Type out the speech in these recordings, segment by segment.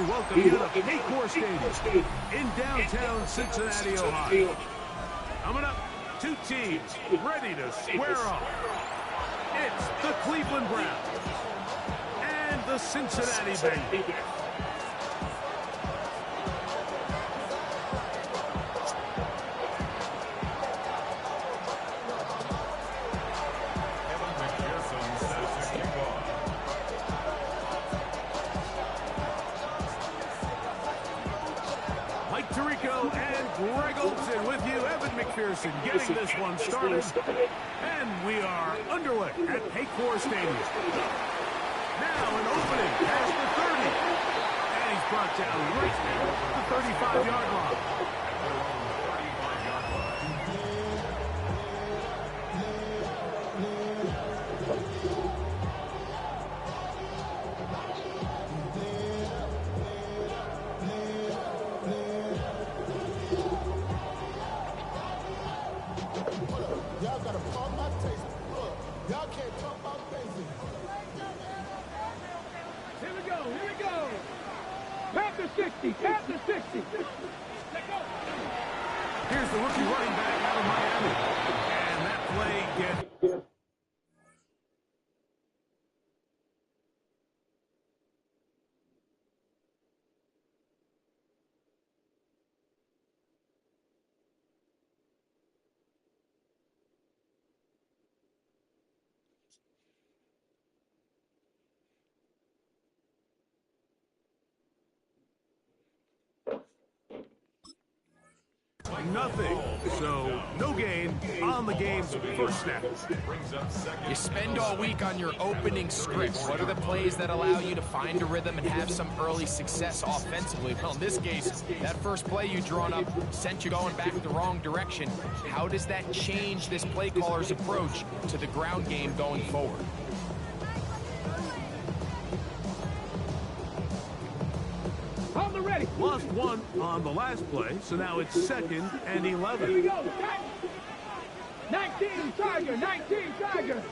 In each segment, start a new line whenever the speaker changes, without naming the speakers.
welcome you to Paycor Stadium in downtown Cincinnati, Ohio. Coming up, two teams ready to square off. It's the Cleveland Browns and the Cincinnati Bengals. Mike Tirico and Greg Olsen with you. Evan McPherson getting this one started. And we are underway at Paycor Stadium. Now an opening past the 30. And he's brought down right at the 35-yard line.
Y'all gotta pump my taste. Look, y'all can't talk about basic.
Here we go, here we go. Tap the 60, tap the 60. Let go.
Here's the rookie running back out of Miami. And that play gets... Nothing. So, no gain on the game's first snap.
You spend all week on your opening script. What are the plays that allow you to find a rhythm and have some early success offensively? Well, in this case, that first play you drawn up sent you going back the wrong direction. How does that change this play caller's approach to the ground game going forward?
Hold the ready.
Lost one on the last play, so now it's 2nd and 11.
Here we go. 19 Tiger, 19 Tiger.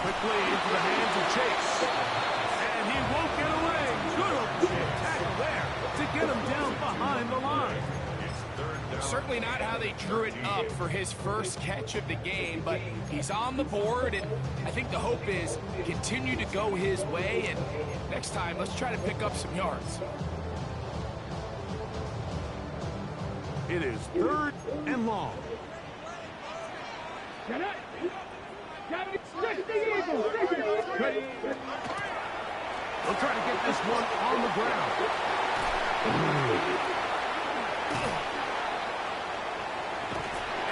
Quickly into the hands of Chase. And he won't get away. Good open tackle there to get him down behind the line.
Certainly not how they drew it up for his first catch of the game, but he's on the board, and I think the hope is continue to go his way, and next time, let's try to pick up some yards.
It is 3rd and long.
Get it. Got it. 60 Eagles. 60 Eagles. Ready.
They'll try to get this one on the ground.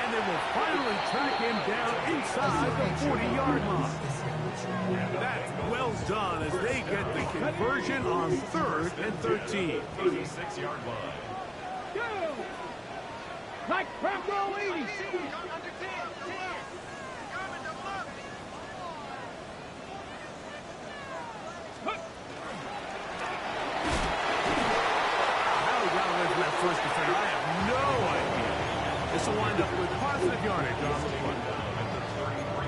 And they will finally track him down inside the 40-yard line. And that's well done as they get the conversion on 3rd and 13.
36-yard line.
Go. Like Bronco 80.
First defender, I have no idea. This will wind up with positive yardage on the play.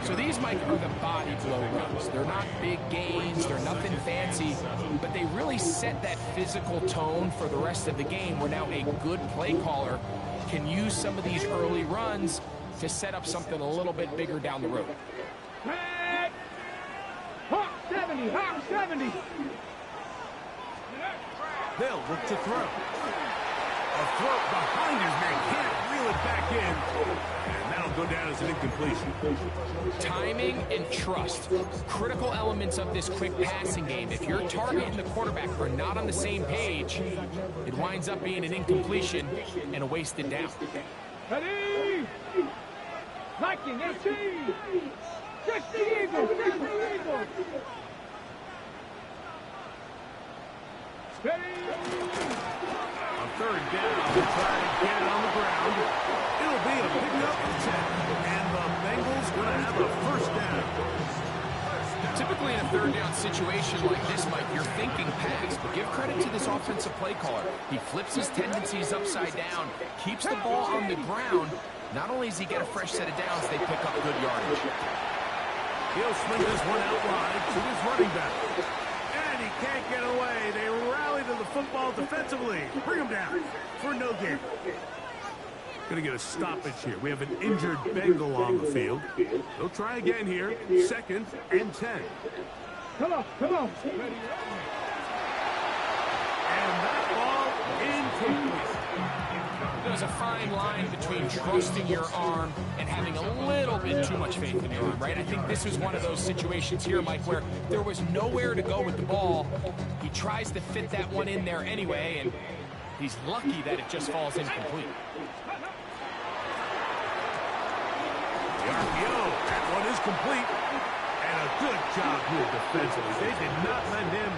So these, Mike, are the body blow runs. They're not big gains, they're nothing fancy, but they really set that physical tone for the rest of the game where now a good play caller can use some of these early runs to set up something a little bit bigger down the road.
Hawk 70, Hawk 70.
They'll look to throw. A throw behind his man, can't reel it back in. And that'll go down as an incompletion.
Timing and trust, critical elements of this quick passing game. If your target and the quarterback are not on the same page, it winds up being an incompletion and a wasted down.
Ready. Viking 18. 60 Eagles. 60 Eagles. Steady.
On 3rd down, they'll try to get it on the ground. It'll be a pickup of 10. And the Bengals going to have a first down.
Typically in a 3rd down situation like this, Mike, you're thinking pass, but give credit to this offensive play caller. He flips his tendencies upside down, keeps the ball on the ground. Not only does he get a fresh set of downs, they pick up good yardage.
He'll swing this one out wide to his running back. And he football defensively. Bring him down for no gain. Going to get a stoppage here. We have an injured Bengal on the field. They'll try again here. 2nd and 10.
Come on, come on.
And that ball incomplete.
There's a fine line between trusting your arm and having a little bit too much faith in your arm, right? I think this was one of those situations here, Mike, where there was nowhere to go with the ball. He tries to fit that one in there anyway, and he's lucky that it just falls incomplete.
The RPO, that one is complete. And a good job here defensively. They did not let him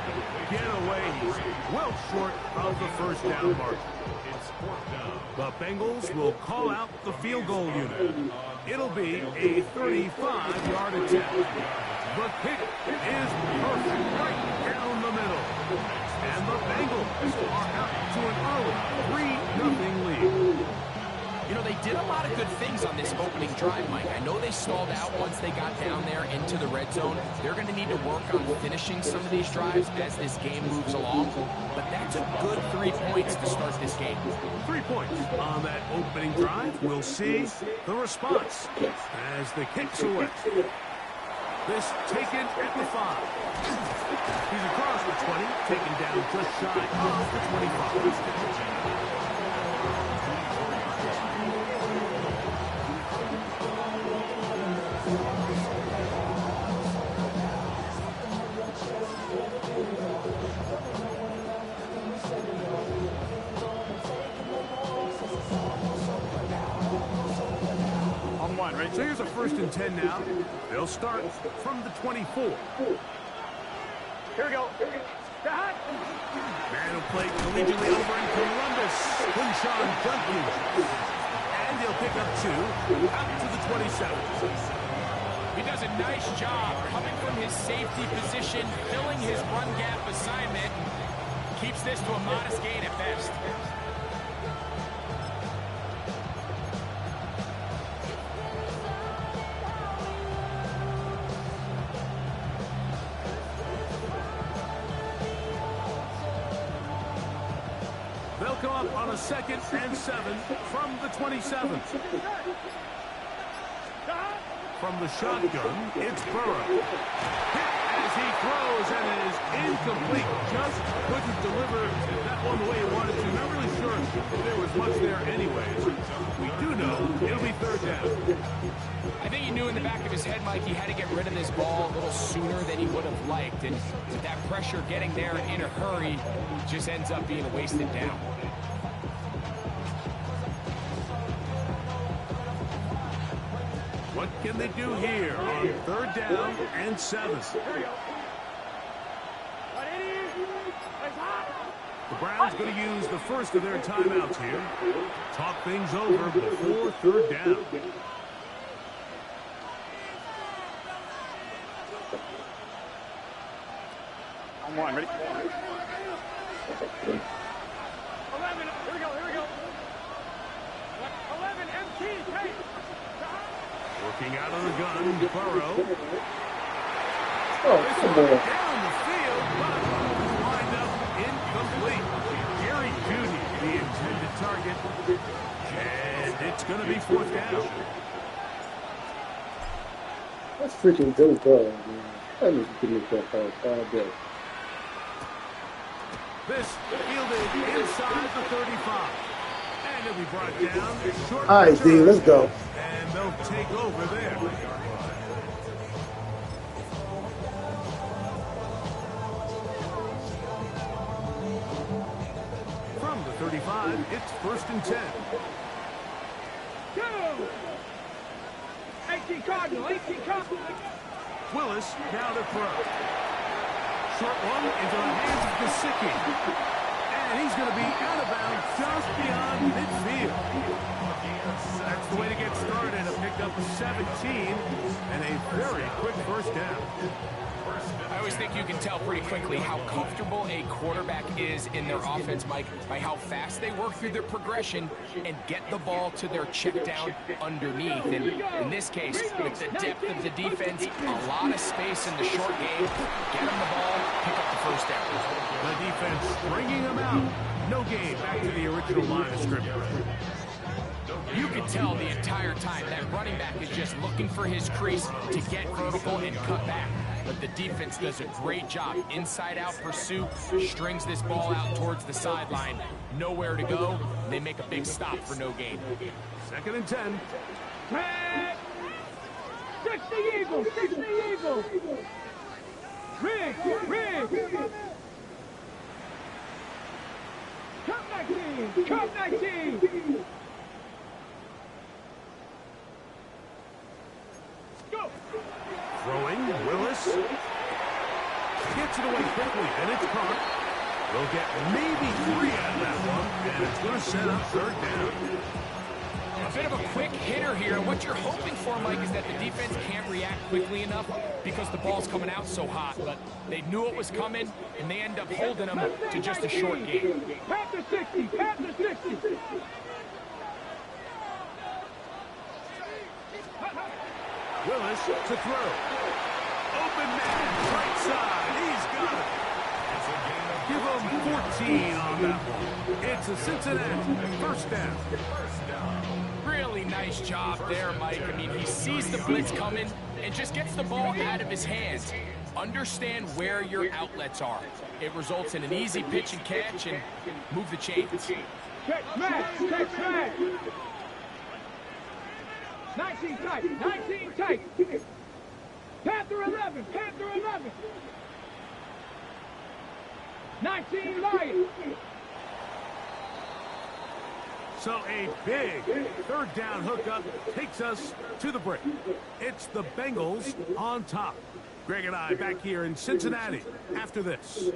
get away. He's well short of the first down mark. The Bengals will call out the field goal unit. It'll be a 35-yard attempt. The kick is perfect right down the middle. And the Bengals are out to an early 3-0 lead.
You know, they did a lot of good things on this opening drive, Mike. I know they stalled out once they got down there into the red zone. They're going to need to work on finishing some of these drives as this game moves along. But that's a good 3 points to start this game.
3 points on that opening drive. We'll see the response as the kick's away. This taken at the 5. He's across the 20, taken down just shy of the 25. So here's a 1st and 10 now. They'll start from the 24.
Here we go.
Man will play collegiately over in Columbus. Quinshon Judkins. And he'll pick up 2 out to the 27.
He does a nice job coming from his safety position, filling his run gap assignment. Keeps this to a modest gain at best.
They'll come up on a 2nd and 7 from the 27. From the shotgun, it's Burrow. Hit as he throws, and it is incomplete. Just couldn't deliver that one the way he wanted to. Not really sure if there was much there anyways. We do know it'll be 3rd down.
I think he knew in the back of his head, Mike, he had to get rid of this ball a little sooner than he would have liked. And with that pressure getting there in a hurry, it just ends up being a wasted down.
What can they do here on 3rd down and 7? The Browns going to use the first of their timeouts here. Talk things over before 3rd down.
I'm on, ready? 11, here we go. 11, MT, hey!
Working out of the gun, Burrow.
Oh, come on.
Down the field, but lined up incomplete. Gary Judy, the intended target. And it's going to be 4th down.
That's freaking Joe Burrow, man. I need to give me that all day.
This fielded inside the 35. And he'll be brought down. Short
All right, D, let's go.
And they'll take over there. From the 35, it's 1st and 10.
Go! 18 Cardinal.
Willis now to throw. Short one into the hands of Gesicki. And And he's going to be out of bounds just beyond midfield. That's the way to get started. A pickup of 17 and a very quick first down.
I always think you can tell pretty quickly how comfortable a quarterback is in their offense, Mike, by how fast they work through their progression and get the ball to their check down underneath. And in this case, with the depth of the defense, a lot of space in the short game, get them the ball, pick up the first down.
The defense bringing them out. No gain back to the original line of scrimmage.
You can tell the entire time that running back is just looking for his crease to get vertical and cut back. But the defense does a great job. Inside-out pursuit, strings this ball out towards the sideline. Nowhere to go. They make a big stop for no gain.
2nd and 10.
60 Eagles, 60 Eagles. Rig. Come 19. Go.
Throwing, Willis. Gets it away quickly, and it's caught. We'll get maybe 3 out of that one, and it's going to set up 3rd down.
A bit of a quick hitter here. What you're hoping for, Mike, is that the defense can't react quickly enough because the ball's coming out so hot. But they knew it was coming, and they end up holding them to just a short game.
Pat the 60, pat the 60.
Willis to throw. Open man, right side. He's got it. Give him 14 on that one. It's a Cincinnati 1st down.
Really nice job there, Mike. I mean, he sees the blitz coming and just gets the ball out of his hands. Understand where your outlets are. It results in an easy pitch and catch and move the chains.
Check smash. 19 tight. Panther 11. 19 Lions.
So a big 3rd down hookup takes us to the break. It's the Bengals on top. Greg and I back here in Cincinnati after this.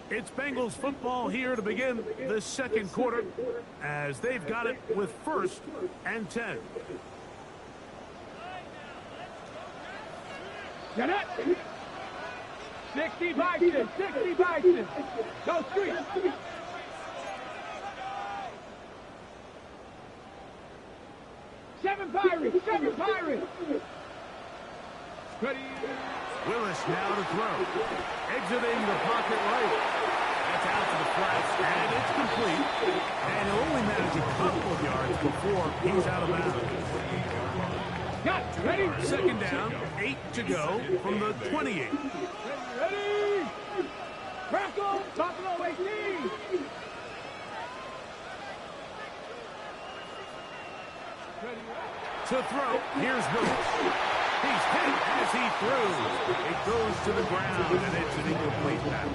It's Bengals football here to begin the 2nd quarter as they've got it with 1st and 10.
Get it. 60 Bison. Go street. Seven Pirates. Ready.
Willis now to throw. Exiting the pocket right. That's out to the flats, and it's complete. And he'll only manage a couple of yards before he's out of bounds.
Got it. Ready.
2nd down, 8 to go from the 28.
Ready. Crackle. Buffalo 18.
To throw, here's Willis. He's hit as he throws. It goes to the ground, and it's an incomplete pass.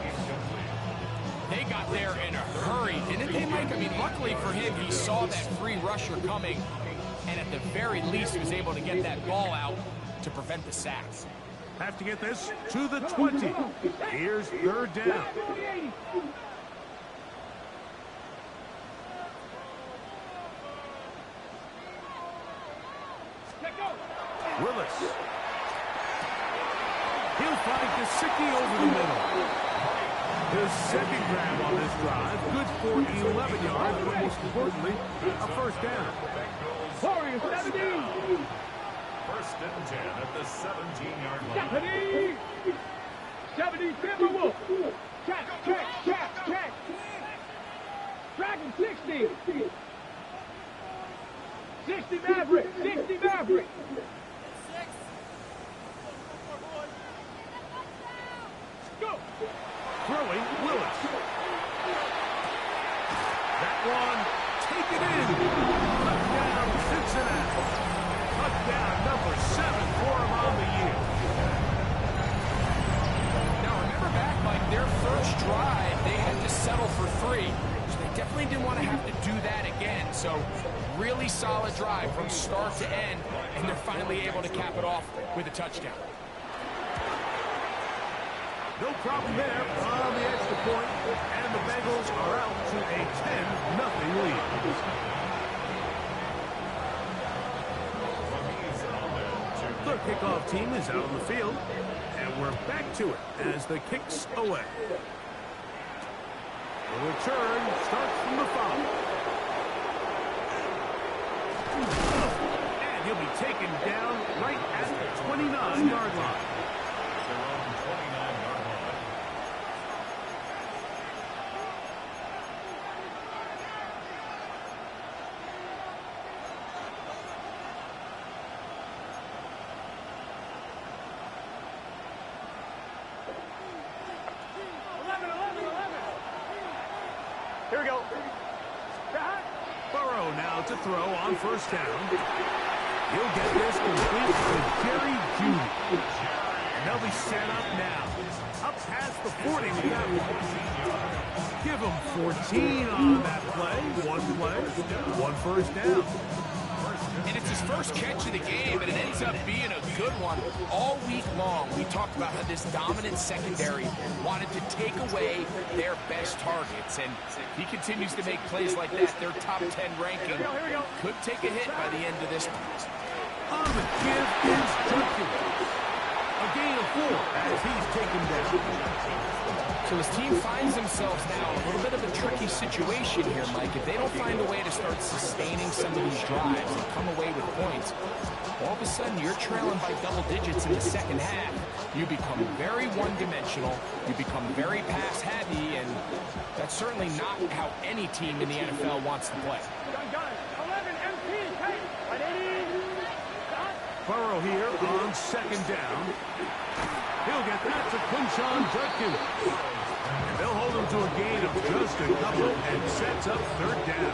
They got there in a hurry, didn't they, Mike? I mean, luckily for him, he saw that free rusher coming, and at the very least was able to get that ball out to prevent the sacks.
Have to get this to the 20. Here's 3rd down. Willis. He'll find Gesicki over the middle. His 2nd grab on this drive. Good for 11 yards, but most importantly, a 1st down.
Warriors 17.
1st and 10 at the 17-yard line.
70 Timberwolf. Check. Dragon 60. 60 Maverick. Go.
Throwing, Willis. That one, take it in. Touchdown, Cincinnati. Touchdown number 7 for him on the year.
Now, remember back, Mike, their first drive, they had to settle for 3. So they definitely didn't want to have to do that again. So really solid drive from start to end, and they're finally able to cap it off with a touchdown.
No problem there on the extra point, and the Bengals are out to a 10-0 lead. The kickoff team is out on the field, and we're back to it as the kick's away. The return starts from the 5. And he'll be taken down right at the 29-yard line.
Here we go.
Burrow now to throw on first down. He'll get this complete to Jerry Jeudy. And they'll be set up now. Up past the 40 with that one. Give him 14 on that play. One first down.
And it's his first catch of the game, and it ends up being a good one. All week long, we talked about how this dominant secondary wanted to take away their best targets, and he continues to make plays like that. Their top 10 ranking could take a hit by the end of this one.
On the give is Judkins. A gain of 4 as he's taken down.
So his team finds themselves now in a little bit of a tricky situation here, Mike. If they don't find a way to start sustaining some of these drives and come away with points, all of a sudden you're trailing by double digits in the second half. You become very one-dimensional. You become very pass-heavy, and that's certainly not how any team in the NFL wants to play.
11 MP, hey, 180.
Burrow here on second down. He'll get that to Quinshon Judkins. And they'll hold him to a gain of just a couple and sets up third down.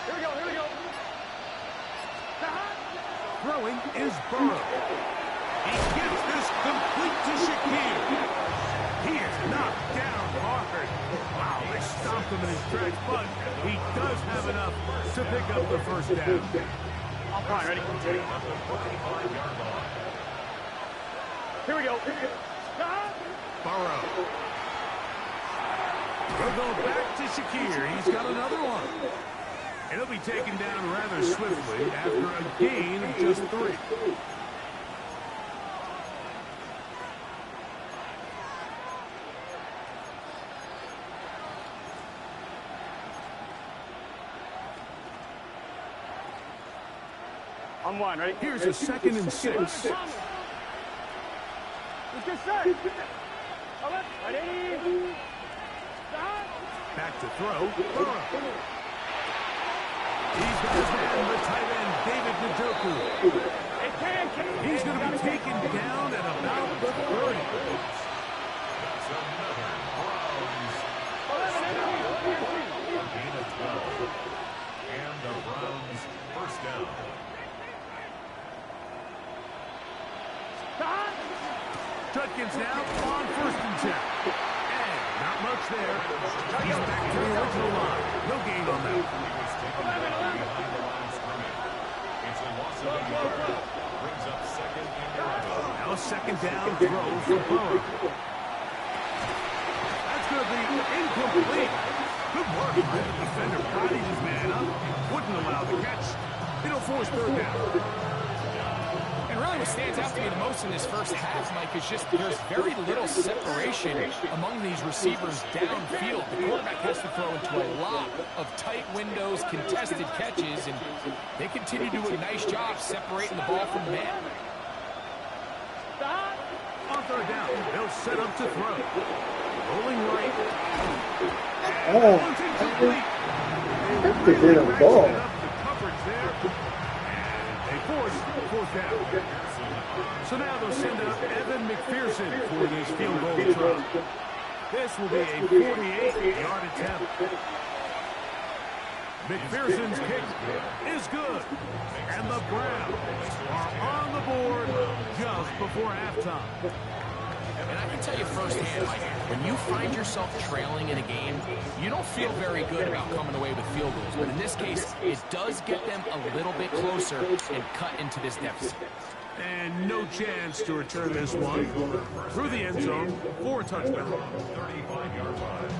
Here we go.
Throwing is Burrow. He gets this complete to Shakir. He is knocked down hard. Wow, they stopped him in his tracks, but he does have enough to pick up the first down.
I'm fine, ready? Here we go.
Burrow. We'll go back to Shakir. He's got another one. And he'll be taken down rather swiftly after a gain of just 3.
On 1, ready?
Here's a 2nd and 6.
It's just set. 180.
Back to throw. Burrow. He's got his man, the tight end, David Njoku. He's going to be taken down at about 30.
And the Browns first down.
Judkins now on 1st and 10. And not much there. He's back to the original line. No gain on that. Now 2nd down throw for Burrow. That's going to be incomplete. Good work by the defender. Bodied his man up. Wouldn't allow the catch. It'll force 3rd down.
And really what stands out to me the most in this first half, Mike, is just there's very little separation among these receivers downfield. The quarterback has to throw into a lot of tight windows, contested catches, and they continue to do a nice job separating the ball from the man.
On 3rd down, they'll set up to throw. Rolling right.
Oh,
One's incomplete.
that's the bit of the ball.
The coverage there. And they force 4th down. So now they'll send out Evan McPherson for this field goal try. This will be a 48-yard attempt. McPherson's kick is good. And the Browns are on the board just before halftime.
And I can tell you firsthand, Mike, when you find yourself trailing in a game, you don't feel very good about coming away with field goals. But in this case, it does get them a little bit closer and cut into this deficit.
And no chance to return this one through the end zone for a touchdown.
35-yard line.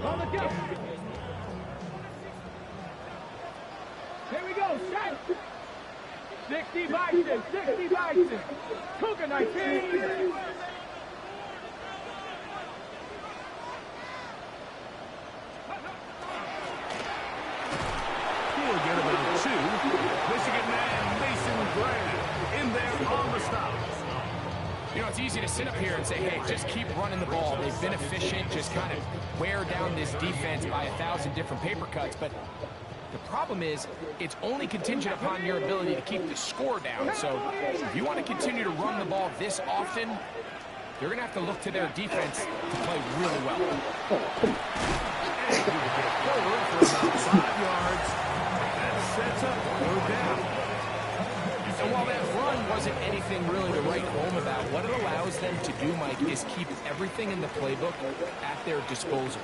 On the go. Here we go, set. 60 Bison, 60 Bison. Cougar 19.
He'll get about two. Michigan man Mason Graham in there on the stop.
You know, it's easy to sit up here and say, hey, just keep running the ball. They've been efficient, just kind of wear down this defense by 1,000 different paper cuts. But the problem is, it's only contingent upon your ability to keep the score down. So if you want to continue to run the ball this often, you're going to have to look to their defense to play really well.
And he will get forward for about 5 yards. That sets up third down.
And while that run wasn't anything really to write home about, what it allows them to do, Mike, is keep everything in the playbook at their disposal.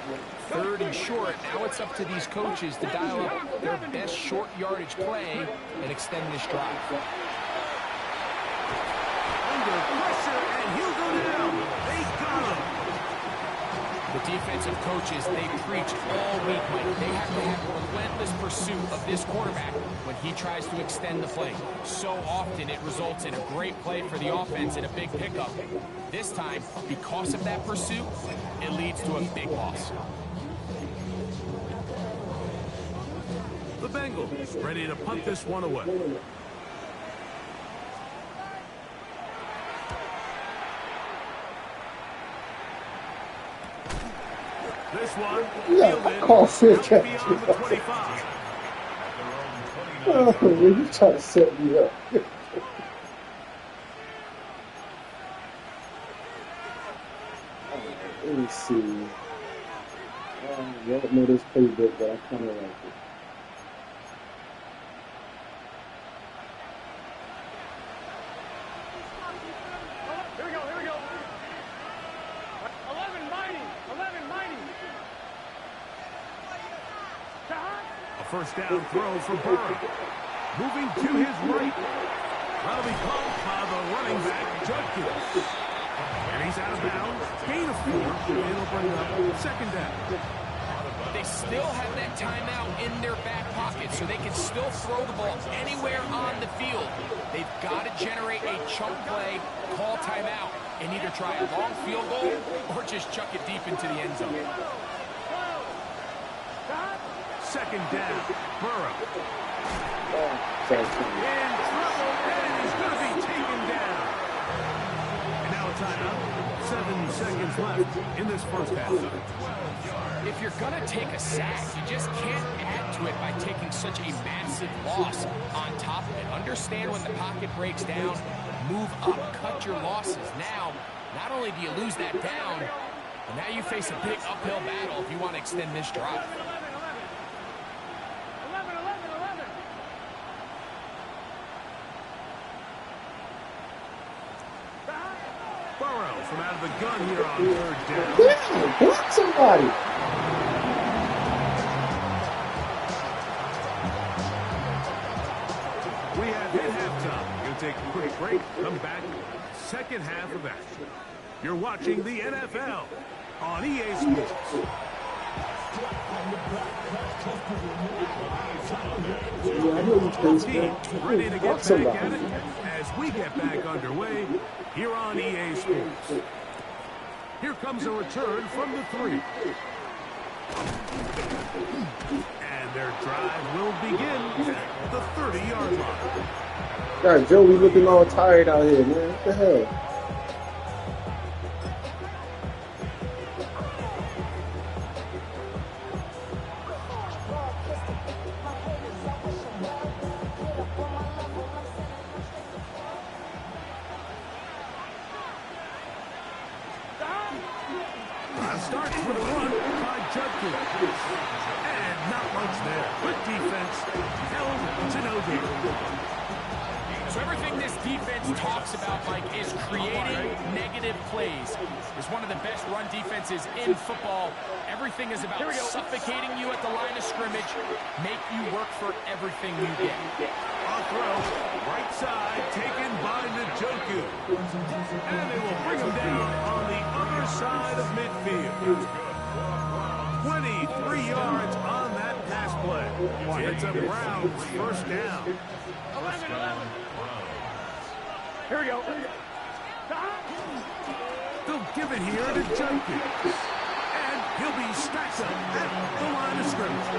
Third and short, now it's up to these coaches to dial up their best short yardage play and extend this drive.
Under pressure, and he'll go down. They got him.
The defensive coaches, they preach all week, Mike. They have to have relentless pursuit of this quarterback when he tries to extend the play. So often it results in a great play for the offense and a big pickup. This time, because of that pursuit, it leads to a big loss.
The Bengals ready to punt this one away. This one,
Yeah, call for a catch.
beyond the 25.
Oh, you trying to set me up. Let me see. I don't know this playbook, but I kind of like it.
Here we go, here we go. 11 mighty, 11 mighty.
A first down throw for Burrow. Moving to his right. That'll be called by the running back, Judkins. And he's out of bounds. Gain of 4. It'll bring up second down.
They still have that timeout in their back pocket, so they can still throw the ball anywhere on the field. They've got to generate a chunk play, call timeout, and either try a long field goal or just chuck it deep into the end zone.
Second down, Burrow.
Sorry.
In trouble, and he's going to be taken down. And now a timeout. 7 seconds left in this first half.
If you're going to take a sack, you just can't add to it by taking such a massive loss on top of it. Understand when the pocket breaks down, move up, cut your losses. Now, not only do you lose that down, but now you face a big uphill battle if you want to extend this drive.
11, 11, 11.
Burrow from out of the gun here on third down.
Yeah, block somebody.
We have hit halftime. We'll take a quick break. Come back. Second half of action. You're watching the NFL on EA Sports.
Yeah, I know you
Team
play
ready to get
block
back
somebody.
at it as we get back underway here on EA Sports. Here comes a return from the 3. And their drive will begin at the 30-yard line.
God, Joe, we looking all tired out here, man. What the hell?
Starts with a run by Judkins. And not much there. Good defense. Held to no gain.
So everything this defense talks about, Mike, is creating negative plays. It's one of the best run defenses in football. Everything is about suffocating you at the line of scrimmage, make you work for everything you get.
On throw, right side, taken by Njoku. And they will bring him down on the other side of midfield. 23 yards on that pass play. It's a Browns first down.
11. Here we go.
They'll give it here to Jenkins. And he'll be stacked up at the line of scrimmage.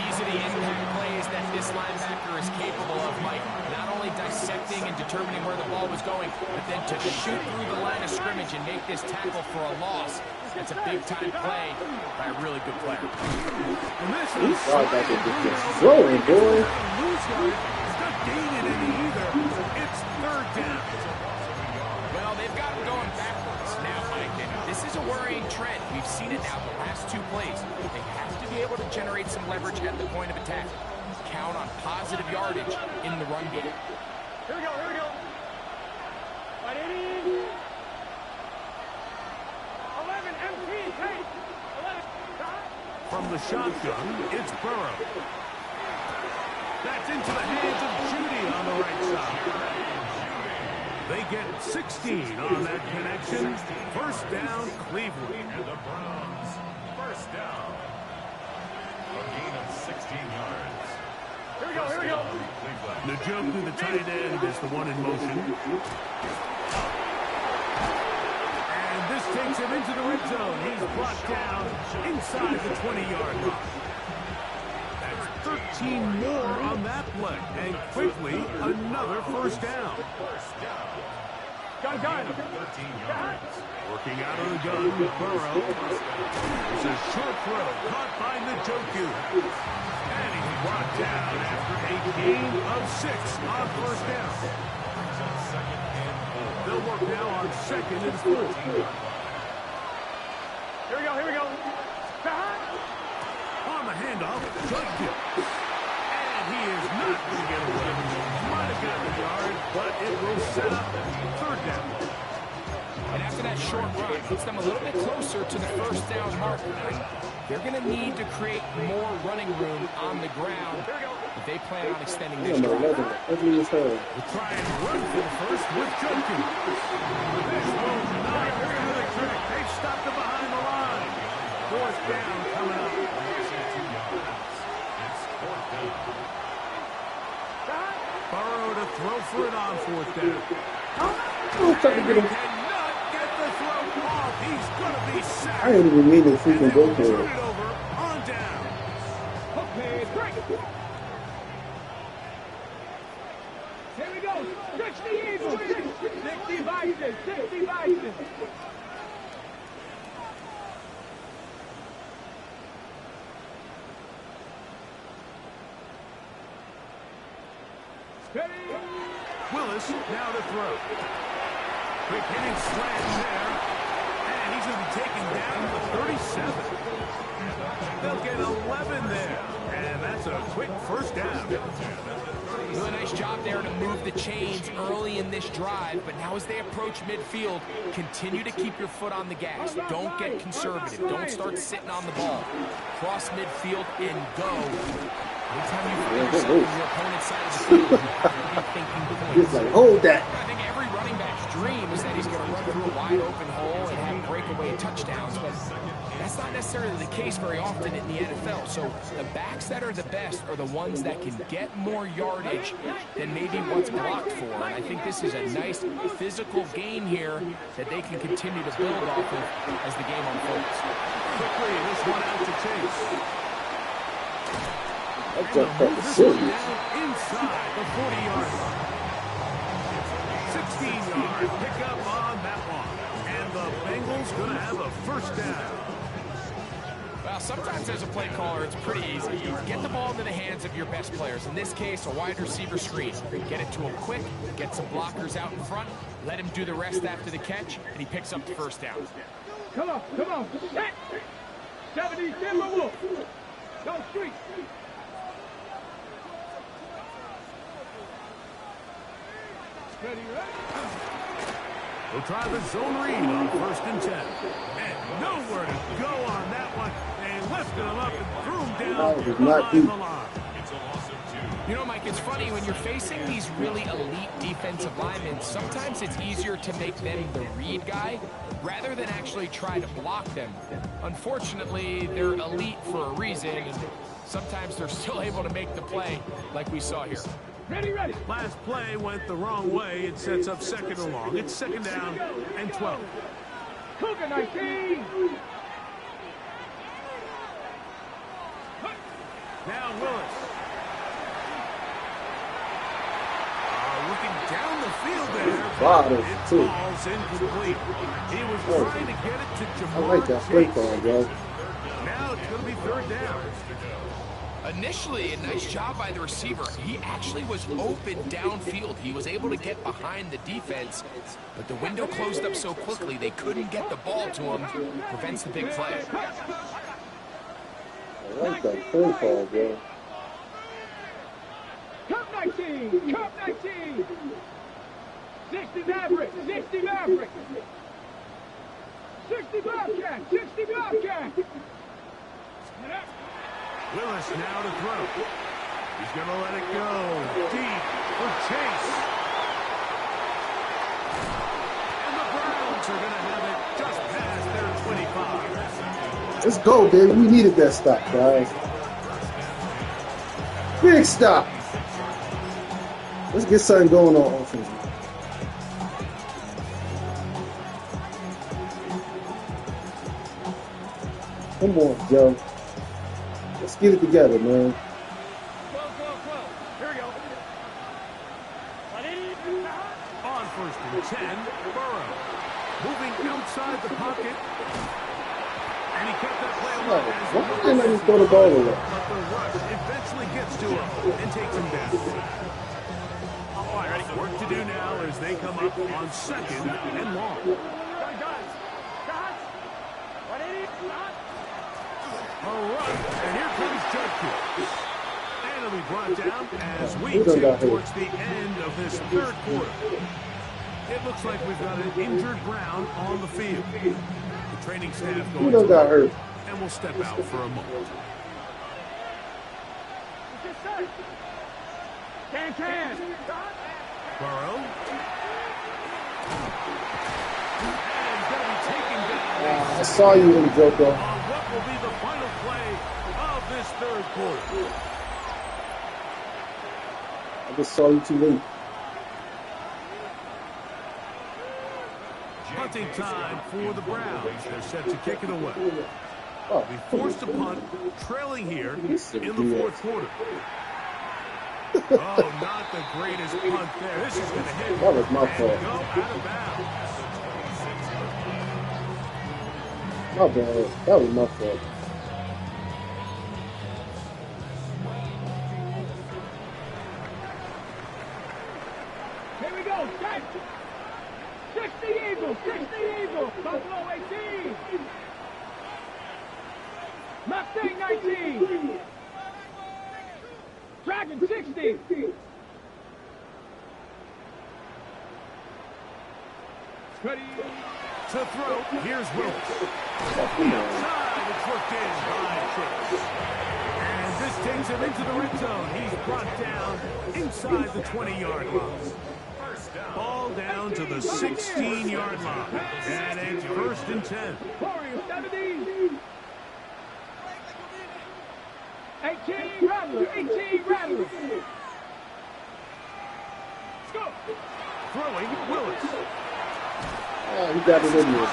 These are the impact plays that this linebacker is capable of, Mike. Not only dissecting and determining where the ball was going, but then to shoot through the line of scrimmage and make this tackle for a loss. That's a big-time play by a really good player.
And this is
throwing, boy.
It's not gaining any either. It's third down.
Well, they've got him going backwards now, Mike. And this is a worrying trend. We've seen it now the last two plays. They have to be able to generate some leverage at the point of attack. Count on positive yardage in the run game.
Here we go. Right in. 11, MP, hey. 11.
From the shotgun, it's Burrow. That's into the hands of Judy on the right side. They get 16 on that connection. First down, Cleveland.
And the Browns, first down. A gain of 16 yards.
Here we go.
Njoku, the tight end, is the one in motion. And this takes him into the red zone. He's brought down inside the 20-yard line. That's 13 more on that play. And quickly, another first down.
Gun.
13 yards.
Working out of the gun with Burrow. It's a short throw caught by Njoku. And he's brought down after a gain of 6 on first down. They'll work now on second and 4.
Here we go.
On the handoff, Judkins. And he is not going to get away. Might have gotten a yard, but it will set up third down.
And after that short run, puts them a little bit closer to the first down marker. They're going to need to create more running room on the ground if they plan on extending this drive.
We'll try and run for the first with Judkins. This will not do the trick. They've stopped him behind the line. Fourth down coming up. Burrow to throw for it on fourth down. He's going to be sacked.
I didn't even mean to freaking go for
Turn
it.
it over on down.
Okay, break. Here we go. 60 Eagles. 60 Vikings. 60 Vikings.
Willis now to throw. Quick hitting slant there. And he's going to be taken down to the 37. They'll get 11 there. And that's a quick first down.
Really nice job there to move the chains early in this drive, but now as they approach midfield, continue to keep your foot on the gas. Don't get conservative. Don't start sitting on the ball. Cross midfield and go. Anytime you find yourself on your opponent's side of the field, you have to be thinking points.
It's like, hold that.
I think every running back's dream is that he's going to run through a wide open hole and have breakaway touchdowns, but that's not necessarily the case very often in the NFL. So the backs that are the best are the ones that can get more yardage than maybe what's blocked for. And I think this is a nice physical game here that they can continue to build off of as the game unfolds.
Quickly, this one out to Chase.
That's just
This one down inside the 40-yard line. 16-yard pickup on that one. And the Bengals going to have a first down.
Well, sometimes as a play caller, it's pretty easy. Get the ball into the hands of your best players. In this case, a wide receiver screen. Get it to him quick, get some blockers out in front, let him do the rest after the catch, and he picks up the first down.
Come on. Set. 70 Timberwolves. Go street. Ready?
We'll try the zone read on 1st and 10. And nowhere to go on that one. They lifted him up and threw him down behind the line.
You know, Mike, it's funny, when you're facing these really elite defensive linemen, sometimes it's easier to make them the read guy rather than actually try to block them. Unfortunately, they're elite for a reason, and sometimes they're still able to make the play like we saw here.
Ready.
Last play went the wrong way. It sets up 2nd and long. It's 2nd down and 12.
Cougar 19.
Now Willis. Looking down the field there. It falls incomplete. He was trying to get it to Jamar.
I like that play call, bro.
Now it's going to be 3rd down.
Initially, a nice job by the receiver. He actually was open downfield. He was able to get behind the defense, but the window closed up so quickly they couldn't get the ball to him. Prevents the big play.
I like that play call, bro.
Cup 19. 60 Maverick. 60 Bobcat.
Willis now to throw. He's going to let it go. Deep for Chase. And the Browns are going to have it just past their 25.
Let's go, baby. We needed that stop, guys. Big stop. Let's get something going on offense. Come on, Joe. Let's get it together, man.
12. Here we go.
On 1st and 10, Burrow. Moving outside the pocket. And he kept that play alive.
Why didn't I just throw the ball away?
But the rush eventually gets to him and takes him down. All right, work to do now as they come up on 2nd and long. A run, and here comes Judkins. And it'll be brought down as we tip towards the end of this 3rd quarter. It looks like we've got an injured Brown on the field. The training staff going to
got hurt.
and we'll step out for a moment.
Can.
Burrow. And going to be taken down.
I saw you in Joker.
On what will be the final play of this 3rd quarter.
I just saw you too late.
Punting time for the Browns. They're set to kick it away.
Oh,
We forced a punt, trailing here in the 4th quarter. Oh, not the greatest punt there. This is going to hit
that was my
and
fault.
go out of bounds.
My bad. That was my fault.
Here we go. 60 Eagles. Buffalo 18. Mustang 19. Dragon 60. Ready.
To throw, here's Willis. Outside, it's worked in by Chase. And this takes him into the red zone. He's brought down inside the 20-yard line. Ball down to the 16-yard line. And it's 1st and 10.
Warriors 70. 18 Rattler. Let's go.
Throwing, Willis.
Oh, he got it in there.
2.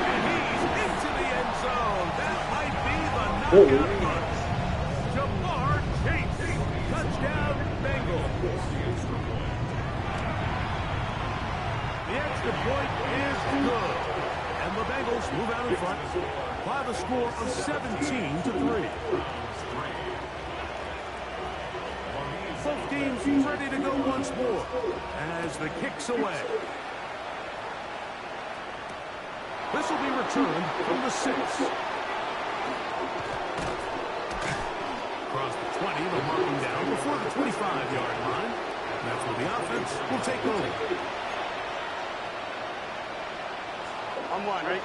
And he's into the end zone. That might be the knockout run. Jamar Chase. Touchdown, Bengals. The extra point is good. And the Bengals move out in front by the score of 17-3. Both teams ready to go once more as the kick's away. This will be returned from the 6. Across the 20, they'll mark him down before the 25-yard line. That's where the offense will take over.
On one, right?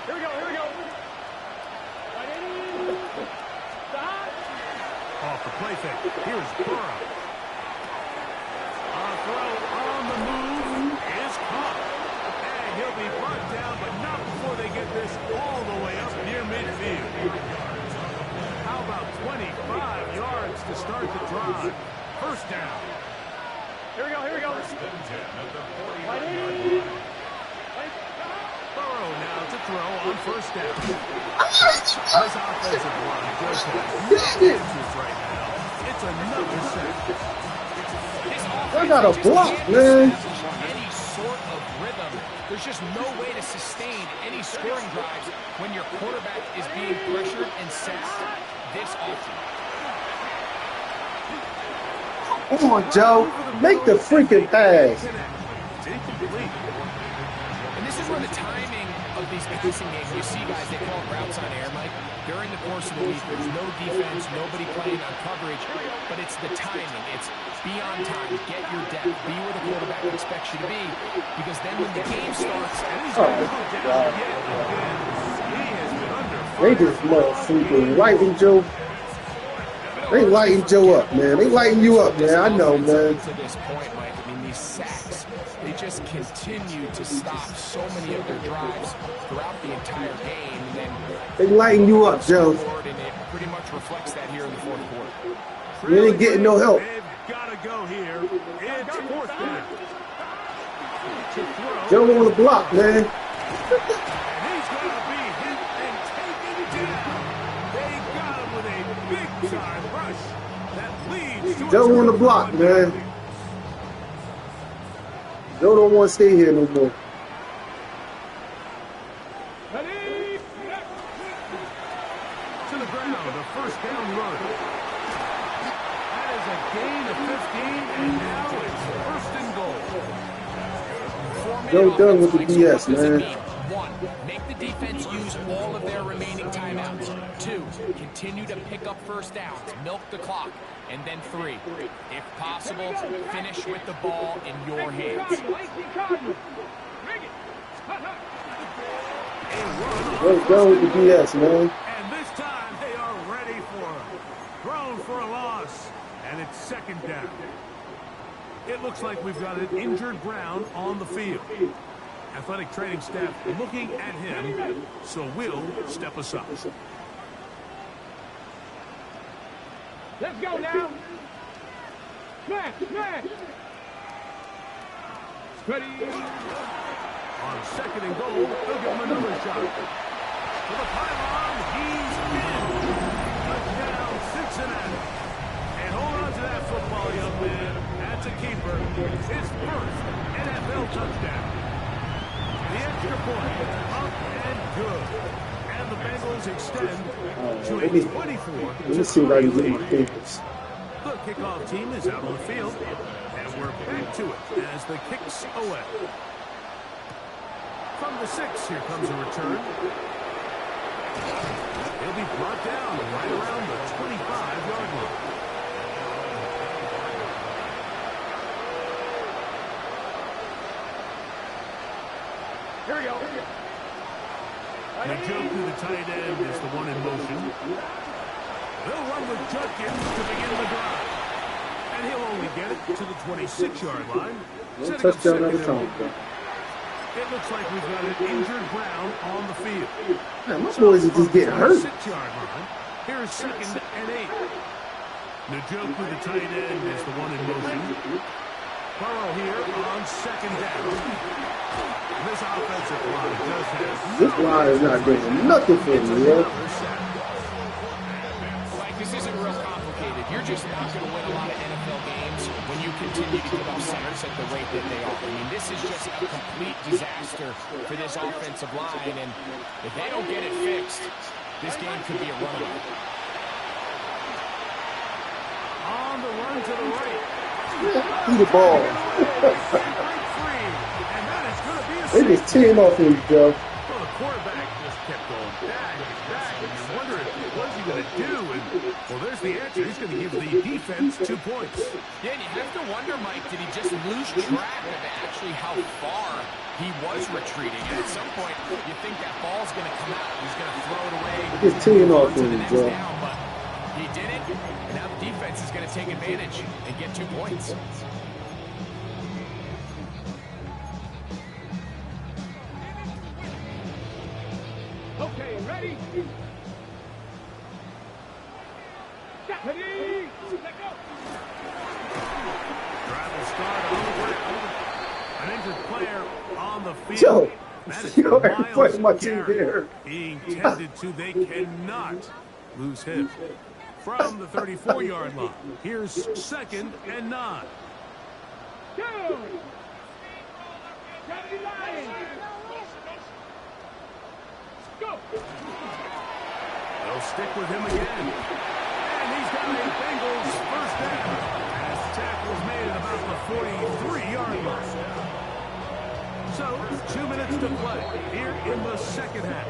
Here we go, here we go. Right in. Stop.
Off the play fake. Here's Burrow. A throw on the move is caught. And he'll be brought down, but not before they get this all the way up near midfield. How about 25 yards to start the drive? First down.
Here we go, here we go. Right in.
Burrow now to throw on first down. This offensive line does have no answers right now. It's another sack.
I got a block, man.
Any sort of rhythm. There's just no way to sustain any scoring drives when your quarterback is being pressured and sacked this often.
Come on, Joe. Make the freaking pass.
Incomplete.
And this is where the timing of these passing games, you see guys, they call it routes on air, Mike. During the course of the week, there's no defense, nobody playing on coverage, but it's the timing. It's be on time, get your depth, be where the quarterback expects you to be, because then when the game starts, and he's going to go down again, he has been under fire.
They just motherfucking lighting Joe. They lighting Joe up, man. They lighting you up, man. I know, man.
To this point, Mike, I mean, these sacks, they just continue to stop so many of their drives throughout the entire game. And then
They lighting you up, Joe.
and it pretty much reflects that here in the fourth quarter.
You ain't getting no help.
They've got to go here. It's fourth down.
Joe on the block, man.
And he's going to be hit and taken down. They got him with a big-time rush that leads to
Joe
a
on the block, man. Joe don't want to stay here no more.
Ready.
to the ground, a first down run. That is a gain of 15, and now it's first and goal.
Joe done with the BS, man.
One, make the defense use all of their remaining timeouts. Two, continue to pick up first downs, milk the clock. And then three, if possible, finish with the ball in your hands.
Joe done with the BS, man.
And this time they are ready for him. Thrown for a loss, and it's second down. It looks like we've got an injured Brown on the field. Athletic training staff looking at him, so we'll step aside.
Let's go now. Smash, smash. Ready.
On second and goal, they'll give him another shot. To the pylon, he's in. Touchdown, Cincinnati. And hold on to that football, young man. That's a keeper. His first NFL touchdown. The extra point, up and good. And the Bengals extend to a 24.
Let me see if I can get my papers.
The kickoff team is out on the field, and we're back to it as the kicks away. From the 6, here comes a return. He'll be brought down right around the 25-yard line.
Here we go.
Njoku, the tight end, is the one in motion. They'll run with Judkins to begin the drive. And he'll only get it to the 26-yard line.
One touchdown at a time.
It looks like we've got an injured Brown on the field.
Man, my boys are just getting hurt.
6-yard line. Here is second and 8. Njoku, the tight end, is the one in motion. Burrow here on second down. This offensive line does have...
This line is not doing nothing for me, yo.
Like, this isn't real complicated. You're just not going to win a lot of NFL games when you continue to give up centers at the rate that they are. I mean, this is just a complete disaster for this offensive line, and if they don't get it fixed, this game could be a runaway.
On the run to the right.
Eat the ball. They just teeing off him, Joe.
Well, the quarterback just kept going back and back, and you wonder what's he going to do. And, well, there's the answer. He's going to give the defense 2 points.
Yeah, and you have to wonder, Mike, did he just lose track of actually how far he was retreating? And at some point, you think that ball's going to come out. He's going to throw it away.
Just teeing off
to the
him,
next
Joe.
down, but he didn't. And now the defense is going to take advantage and get 2 points.
Okay, ready? Ready? Let go.
Drive will start on the ground. An injured player on the field.
Joe,
That is
yo, everybody my
Myles
team
Garrett
here.
being tended to. They cannot lose him. From the 34-yard line, here's 2nd and 9.
Two. Ready, Lions. Go.
They'll stick with him again. And he's got a Bengals first down. As the tackle is made at about the 43-yard line. So, 2 minutes to play here in the second half.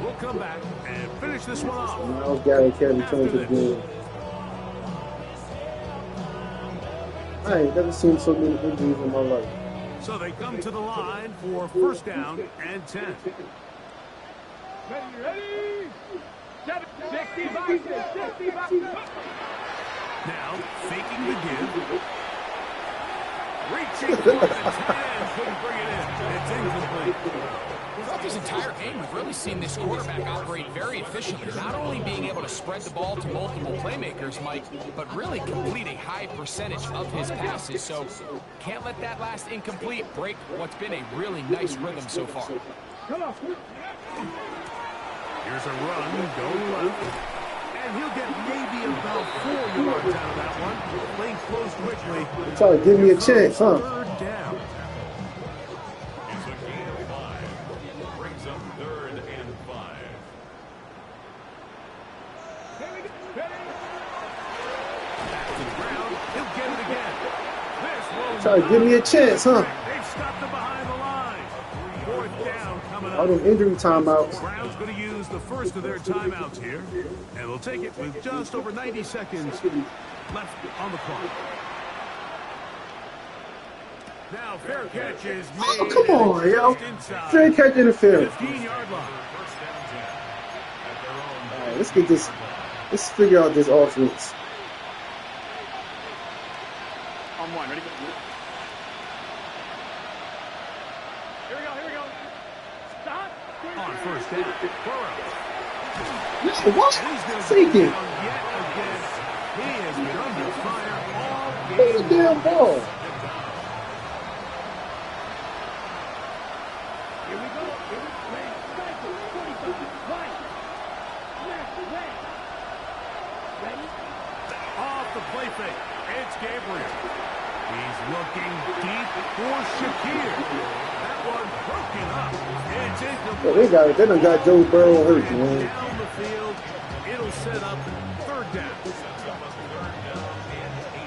We'll come back and finish this one off.
Myles Garrett can't return to the game. I ain't never seen so many injuries in my life.
So they come to the line for first down and 10.
Ready? 60 boxes. 60 boxes.
Now, faking the give. Reaching for the tight end. Couldn't bring it in. It's incomplete.
Throughout this entire game, we've really seen this quarterback operate very efficiently, not only being able to spread the ball to multiple playmakers, Mike, but really complete a high percentage of his passes. So can't let that last incomplete break what's been a really nice rhythm so far.
Come on.
Here's a run, going left. And he'll get maybe about 4 yards out of that one. Lane closed quickly.
Try to give me a chance, huh?
Third down.
It's a gain of 5. Brings up 3rd and 5.
Back to the ground. He'll get it again. This will
Try to give me a chance, huh?
They've stopped him behind the line. 4th down coming
All
up.
them injury timeouts.
Brown's going to use the first of their timeouts here. And they'll take it with just over 90 seconds left on the clock. Now, fair catch is made.
Oh, come on,
and
yo.
just inside.
Fair catch interference.
15-yard line.
First down 10. At their own
All right, let's get this. Let's figure out this offense.
On one. Ready? Here we go. Stop.
On first down. Burrow.
Yeah, what?
And he's going to
Take
go
it.
down yet again. He has been under fire all
Play
game.
the damn ball.
Here we go. Red. Cycle. 45. Right. Left. Red. Ready?
Off the play fake. It's Gabriel. He's looking deep for Shakir. That one broken up. It's
Oh,
incomplete.
they done got Joe Burrow hurt, man.
Down the field. It'll set up 3rd down.
sets up a 3rd down and 18.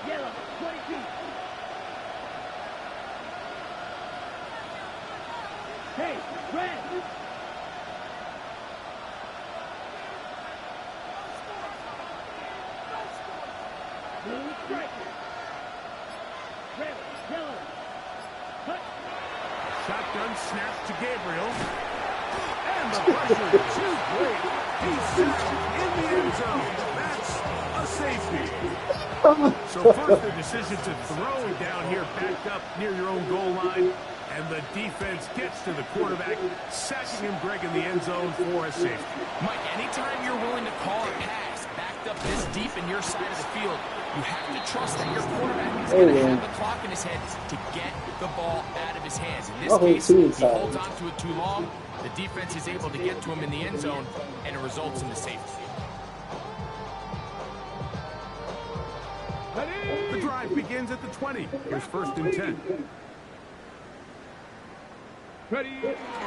Yellow. 22. Hey, red. Blue striker. Red. Yellow. Cut.
Shotgun snap to Gabriel. And the pressure too great. He's sacked in the end zone. That's a safety. So first the decision to throw down here backed up near your own goal line. And the defense gets to the quarterback, sacking him, Greg, in the end zone for a safety.
Mike, anytime you're willing to call a pass backed up this deep in your side of the field, you have to trust that your quarterback is going to have the clock in his head to get the ball out of his hands. In this case, he holds on to it too long. The defense is able to get to him in the end zone, and it results in the safety.
The drive begins at the 20. Here's 1st and 10.
Ready?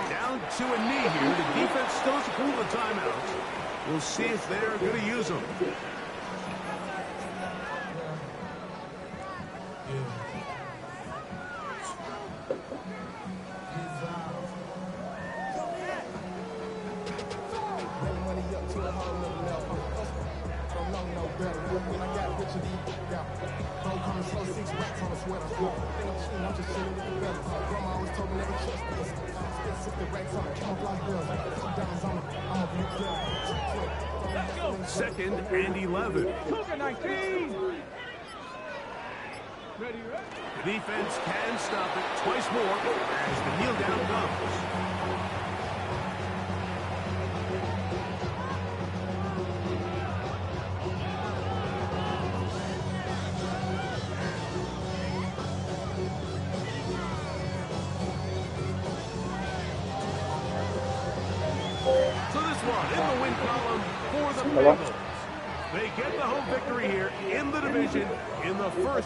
Down to a knee here. The defense still has to pull the timeouts. We'll see if they're going to use them.
Then I got rich and deep. Yeah. Don't come and slow 6 racks on a sweater. Think I'm cheating, I'm just chilling with the fellas. Grandma always told me never trust this. Spend 60 racks on a camouflage bill. Diamonds on me, I'm a blue girl.
Let's go.
2nd and 11.
Cougar 19. Ready, right?
The defense can stop it twice more as the kneel down comes. So this one in the win column for the Bengals. They get the home victory here in the division in the first